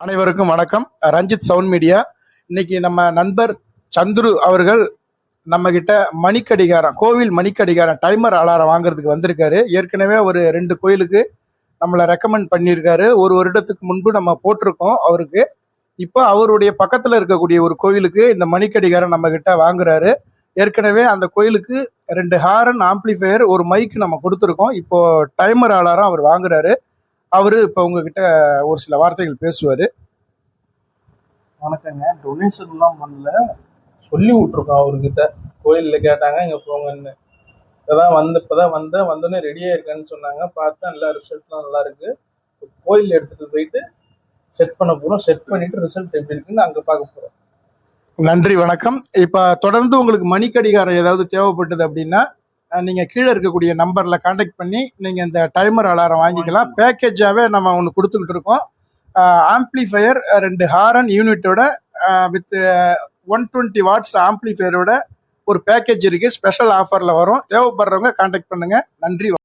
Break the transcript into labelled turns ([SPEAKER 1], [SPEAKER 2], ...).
[SPEAKER 1] அனைவருக்கும் வணக்கம். Ranjith sound media. இன்னைக்கு நம்ம நண்பர் சந்துரு அவர்கள் நம்ம கிட்ட மணிக்கடிகாரம், கோவில் மணிக்கடிகாரம், டைமர் அலாரம் வாங்குறதுக்கு வந்திருக்காரு. ஏற்கனவே ஒரு 2 கோயிலுக்கு நம்மளை ரெக்கமெண்ட் பண்ணியிருக்காரு. ஒரு வருடத்துக்கு முன்பு நம்ம போட்டிருக்கோம் அவருக்கு. இப்போ அவருடைய பக்கத்தில் இருக்கக்கூடிய ஒரு கோயிலுக்கு இந்த மணிக்கடிகாரம் நம்ம கிட்ட வாங்குறாரு. ஏற்கனவே அந்த கோயிலுக்கு 2 ஹாரன் ஆம்பிளிஃபையர், ஒரு மைக் நம்ம கொடுத்துருக்கோம். இப்போ டைமர் அலாரம் அவர் வாங்குறாரு. அவரு இப்போ உங்ககிட்ட ஒரு சில வார்த்தைகள் பேசுவாரு.
[SPEAKER 2] வணக்கங்க. டொனேஷன்லாம் பண்ணல, சொல்லி விட்ருக்கோம் அவர்கிட்ட. கோயிலில் கேட்டாங்க இங்கே போங்கன்னு. இப்போதான் வந்தோடனே ரெடியாக இருக்கேன்னு சொன்னாங்க. பார்த்தா எல்லா ரிசல்ட்லாம் நல்லா இருக்கு. கோயில் எடுத்துகிட்டு போயிட்டு செட் பண்ண போகிறோம். செட் பண்ணிட்டு ரிசல்ட் எப்படி இருக்குன்னு அங்கே பார்க்க போகிறோம்.
[SPEAKER 1] நன்றி, வணக்கம். இப்போ தொடர்ந்து உங்களுக்கு மணிக்கடிகாரம் ஏதாவது தேவைப்பட்டது அப்படின்னா நீங்கள் கீழே இருக்கக்கூடிய நம்பரில் கான்டாக்ட் பண்ணி நீங்கள் இந்த டைமர் அலாரம் வாங்கிக்கலாம். பேக்கேஜாகவே நம்ம ஒன்று கொடுத்துக்கிட்டு இருக்கோம். ஆம்பிளிஃபையர் 2 ஹாரன் யூனிட்டோட வித் 120 வாட்ஸ் ஆம்பிளிஃபையரோட ஒரு பேக்கேஜ் இருக்குது. ஸ்பெஷல் ஆஃபரில் வரும். தேவைப்படுறவங்க கான்டாக்ட் பண்ணுங்கள். நன்றி.